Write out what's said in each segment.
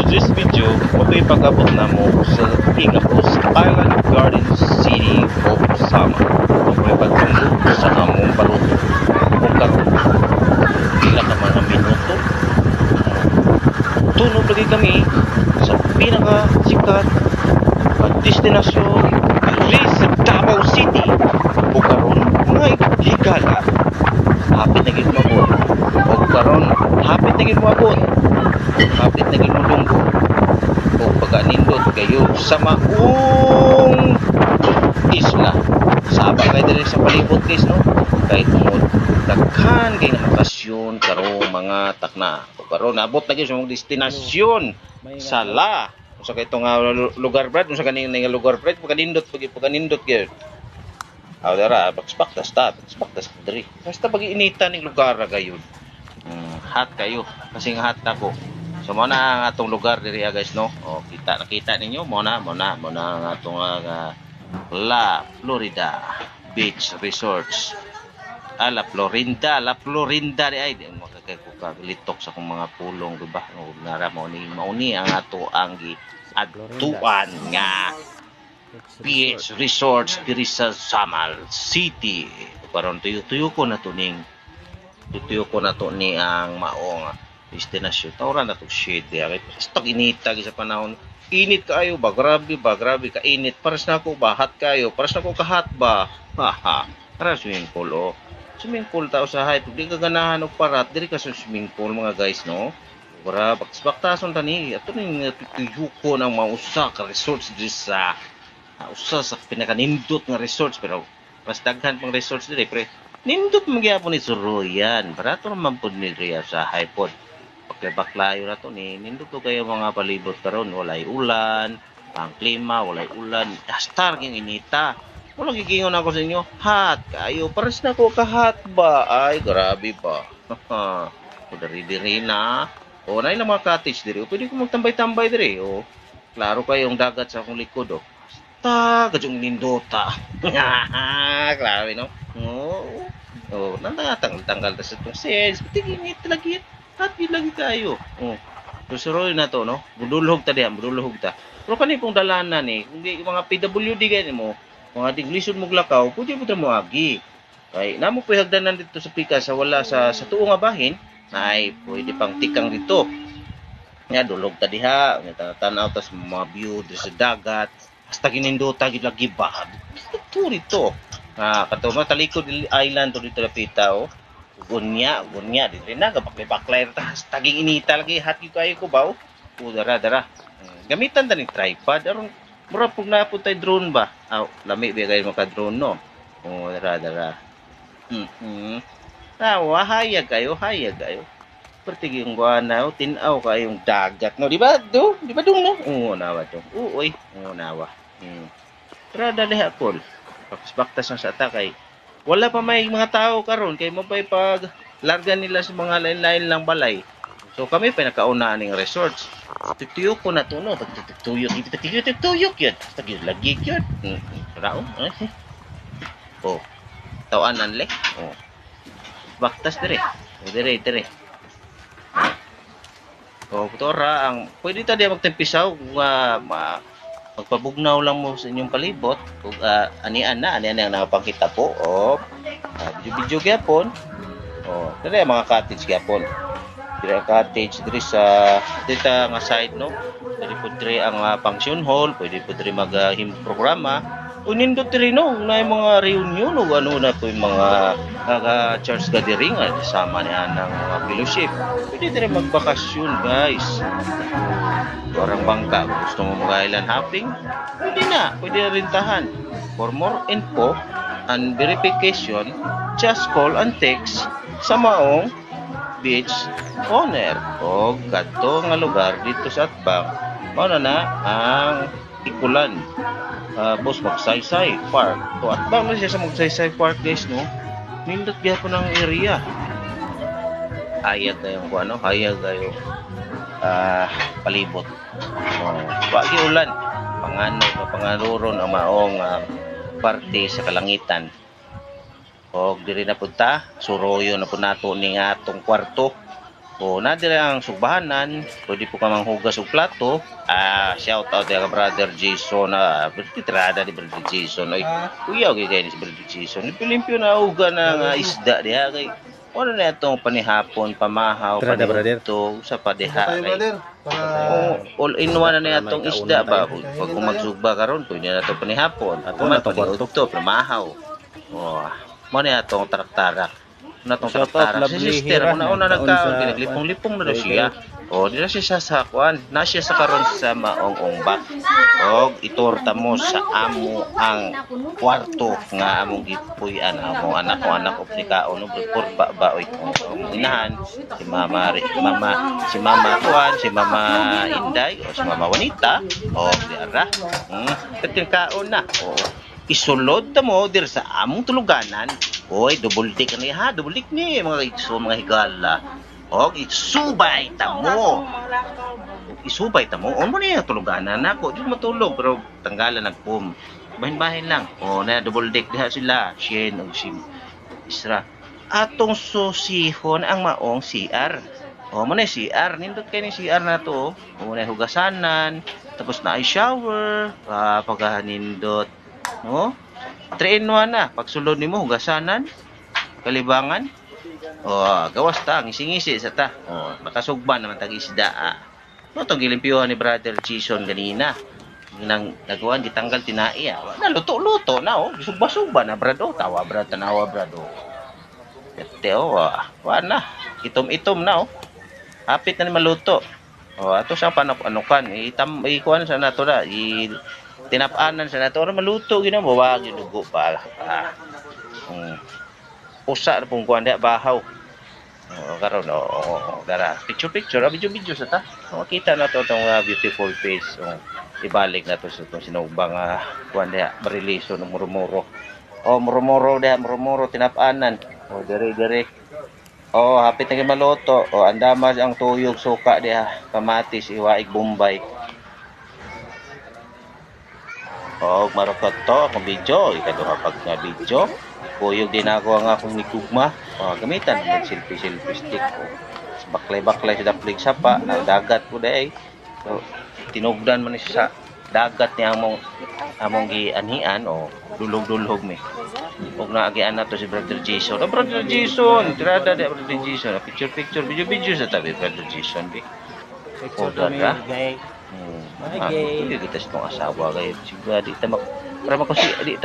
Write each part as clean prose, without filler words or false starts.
this video, mapipag-abot na mo sa Ingapos Island Garden City of Sama. Mapipag-tunggo sa among baluto. Kung karon, pila ka mga minuto, tunog lagi kami sa pinaka-sikat at destinasyon diri sa Davao City. Kung karon, ngay higala. Hapit na gid mabot. Kung karon, hapit na gid mabot. Hapit na gid mulunggo. O pagkanindot kayo sa maong isla. Saba kay diri sa palibot guys no. Kay tungod daghan kay nga bakasyon karong mga takna. O karon naabot na gyud sa mong destinasyon. Sala. Unsa kay itong lugar brad, unsa kaning nga lugar brad, pagkanindot gyud. Aw dara, baktas diri. Basta pag-iinita ning lugar gayon. Hot kayo kasi nga hot ako. So mo na ang atong lugar diri guys no. O nakita ninyo mo na ang atong La Florida Beach Resorts. La Florinda di ay di makakay ko litok sa akong mga pulong di ba? O nara mauni ang ato ang giadtuan nga Beach Resorts diri sa Samal City. Karon tuyo ko na to ni ang maong destinasyon. Tawra na to shade diya. Basta inita sa panahon. Init kaayo ba? Grabe ka init. Paras na ako ba? Hot kayo. Paras na ako kahat ba? Haha. Para swimming pool oh. Swimming pool tao sa height. Di ka ganahan og parat. Diri ka sa swimming pool mga guys no. Para baktason tani. Ato ning tuyuko ng mausa ka resorts diri sa usa sa pinakanindot nga resorts pero mas daghan pang resorts diri pre. Nindot magyapon ni Suroyan. Barato naman pud ni Ria sa Hypod. Baklayo na to ni nindot to kayo mga palibot karon walay ulan, ang klima walay ulan, star ging inita. Wala gigingon ako sa inyo, hot kayo pares na ko kahat ba? Ay grabe ba. Diri na. O nay lang mga cottage diri. Pwede ko magtambay-tambay diri. O klaro kayong dagat sa akong likod oh. Gadyong nindota. Klaro no. Oh, tanggal ta sa itong sales. Tingin lagi. At yun lagi kayo. Susuroy na to, no? Budulhog ta. Pero kani pong dalanan kung di mga PWD ganyan mo, mga tiglisod mo glakaw, pwede mo mo agi. Kay namo po hagdanan dito sa pika sa wala sa tuo nga bahin, na ay pwede pang tikang dito. Nga dulhog ta diha, tanaw ta sa mga view dito sa dagat. Hasta ginindota gid lagi ba. Dito. Kato mo talikod island to dito lapita oh. Gunya dili na gabaklay ta taging inita lagi hati kayo ko ba dara gamitan ta ning tripod aron mura pug napud tay drone ba lami ba kayo maka drone no dara hayag kayo pertiging guana tinaw kayong dagat no di ba dong no nawa to uy nawa tara dali hapon baktas na sa atakay wala pa may mga tao karon kay mo pag larga nila sa mga lain-lain lang balay. So kami pa nakaunaan ning resorts. Tutuyok ko na to no, tutuyok yun. Tagid lagi yun. Rao. Oh. Tawanan le. Oh. Baktas dire. Dire. Oh, kutora ang pwede ta diya magtempisaw magpabugnaw lang mo sa inyong palibot kung anian ang nakapangkita po video gyapon dili mga cottage gyapon diri sa dita nga side no diri pud diri ang function hall pwede pud diri maghim programa unindot diri no na mga reunion o ano na po yung mga church gathering sama niya ng mga fellowship pwede diri magbakasyon guys parang bangka gusto mo mag-island hopping pwede na rintahan for more info and verification just call and text sa maong beach owner o kadto nga lugar dito sa Atbang mao na ang Ikulan boss Magsaysay Park to Atbang na siya sa Magsaysay Park guys no nindot gyapon ang area hayag kayo palibot wagi ulan panganuron ang maong parte sa kalangitan diri na punta suroyo na po nato ning atong kwarto O nadira ang sugbahanan, pwede po ka manghugas og plato. Shout out ka brother Jason. Titrada ni brother Jason. Ay, kuya gyud ni si brother Jason. Limpyo na uga ng isda diha kay ano na itong panihapon, pamahaw, panihugto, sa padeha kay all in one na niya itong isda ba. Pag kung magsugba karon pwede na itong panihapon. Kung man panihugto, pamahaw. Mo na itong tarak-tarak. Natong tarak-tarak. Si sister, una nagkaon, pinaglipong-lipong na daw siya. Di na siya sa kuan. Na siya sa karon sa maong umbak. Itorta mo sa amo ang kwarto nga among gipuy-an. Among anak of ni kaon. Kurba ba oy kung inahan. Si mama kuan, si mama Inday, o si mama Juanita. Diara. Kating kaon na. Isulod ta mo dir sa among tuluganan. Double dick na ha, double dick ni mga mga higala. Isubay ta mo. Isubay ta mo. Mo na yung tuluganan nako, di matulog pero tanggalan nagpum. Bahin-bahin lang. Na double dick diha sila, Shen ug si Isra. Atong susihon ang maong CR. Mo na CR, nindot kay ni CR na to. Mo na hugasanan, tapos na ay shower, paghanindot. 3 in 1 na. Pagsulod nimo hugasanan, kalibangan. Gawas ta, ngisi-ngisi sa ta. Nakasugban naman tag isda. Tong gilimpyuhan ni brother Jason ganina. Nang nagawan gitanggal tinai. Luto-luto na Sugba-sugba na brado. Tawa brad, tanawa brado. Ete na. Itom-itom na Hapit na ni maluto. Ato sa panapanukan. Ikuan sa nato na. Tinapanan sa nato maluto gina mo wag dugo pa usa na pong kuan bahaw karon dara picture video sa ta makita na to tong beautiful face ibalik na to sa tong sinubang kuan diha bariliso ng murmuro murmuro tinapanan dire hapit na maluto andama ang tuyog suka diha kamatis iwaig bombay. Marukot to akong video, ikaduha pag nga video. Kuyog din ako ang akong nikugma. Gamitan ng selfie stick ko. Baklay-baklay sa daplig sapa, dagat ko dai. So tinugdan man siya sa dagat ni among gianhian dulog-dulog mi. Ug naagian nato si brother Jason. Brother Jason, tirada di brother Jason. Picture, video sa tabi brother Jason bi. Dara. Hindi kita sa asawa kayo siguro di ta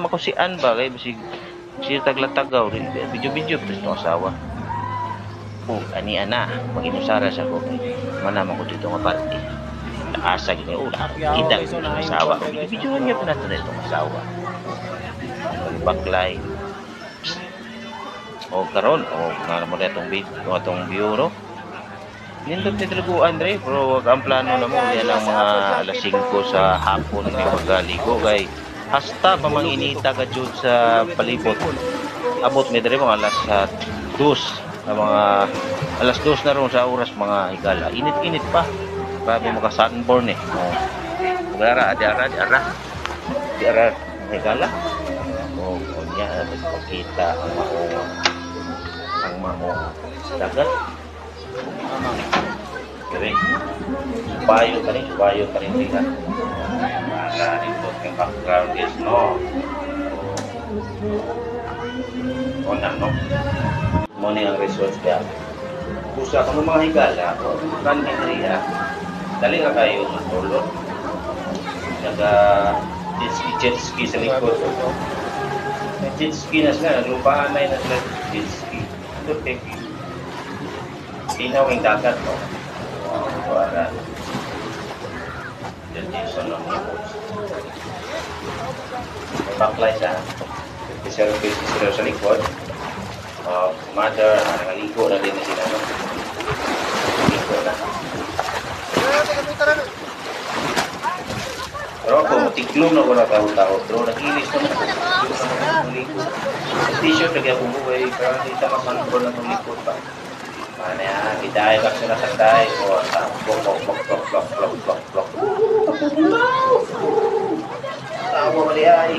makusian ba kayo si taglatagaw video sa asawa ani ana maginusara sa ko manama ko dito nga party asa gini kita sa asawa video niya pa nato itong asawa baklay karon nga mo itong view no. Nindot ni Talago Andre, pero ang plano na mo yan ang mga alas 5 sa hapon may magaligo kay hasta pa manginita ka jud sa palibot. Abot mi diri mga alas 2 na mga alas 2 na ron sa oras mga higala. Init-init pa. Grabe mo ka sunburn Gara diara higala. Niya pagkita ang maong dagat. Kering subayo ka rin lihat para dito yung background is no money ang resource kaya kusa ka mga higala kan area dali ka kayo tulog naga jet ski sa likod jet ski na sila naglupaan na yun jet ski ito take Inaw yung dagat para Jason ng neighbors. Baklay sa pisero sa likod. Mother, nangaligo na din sila. Ligo na. Pero ako, matiklom na ko na taho-taho. Pero nagilis naman ko. T-shirt, lagi akong buhay. Pero hindi ta masanggol na itong likod pa. Biday bak sila sanday blok tawo mali ay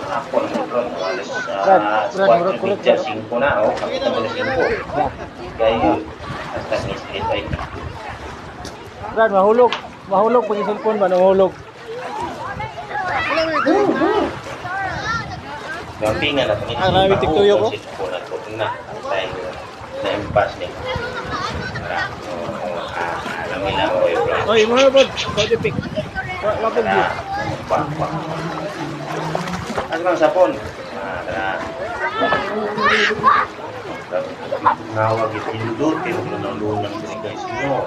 ako nagron alas 4:30 5 na kita mo 5 kayo Ay, Brad, mahulog. Mahulog pag isulpon ba nahulog. gampingan na pangit. Ah, nabitik tuyo ko? Sitpunan ko na. Tayo na-impass niya. Alam nila ko yung bro. Oy, mga bud, pwede pick. Lapog yun. Ano bang sapon? Tara. Nawag yung indot, pero kinunang din guys nyo.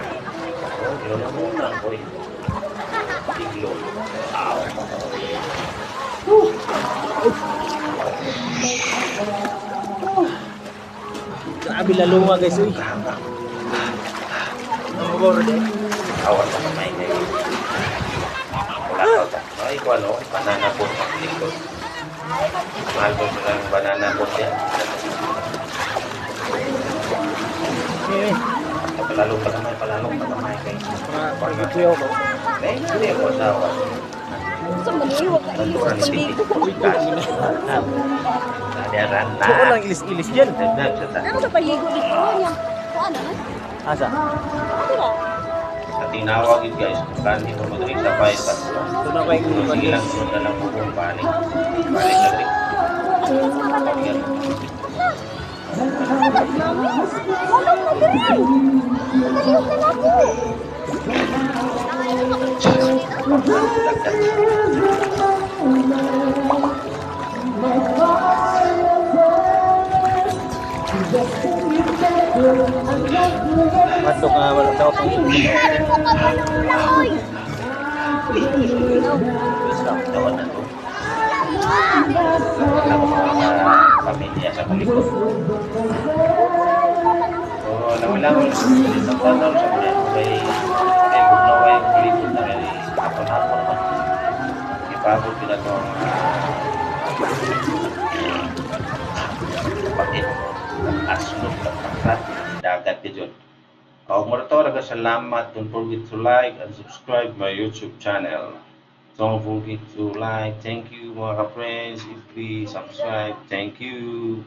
Kinunang ko eh. Tiglo. Grabe lalunga guys, uy. Ang bor din. Awan na kamay ngayon. Wala ka. Ay, ko ano, banana boat ang likod. Mahal ko silang banana boat yan. Eh, Palalo pa kamay kayo. pagkakliyo ko. Eh, hindi ako asawa. Sa maniwag ka ilis sa pandigo. Nadiaran na. Ako lang ilis-ilis dyan. Ano sa pahigo dito niya? Kuan ano? Asa? Ano ba? Sa tinawag yun guys, kung dito madali sa bypass. Ito na ba yung Sige lang, sunod na lang po kung balik. Balik na rin. Yan. Wala ka din. Nagayos na ako. Matok nga, wala daw akong Tawan na to. Wala ko mga pamilya sa kalikot. So, wala ko sa tanong sa mga may bugnaway ang kalikot na rin. Hapon-hapon naman. Ipabot sila itong bakit asunod ng pangkat dagat ka dyan. Kung marito, salamat. Don't forget to like and subscribe my YouTube channel. Don't forget to like. Thank you mga ka-friends. If please subscribe. Thank you.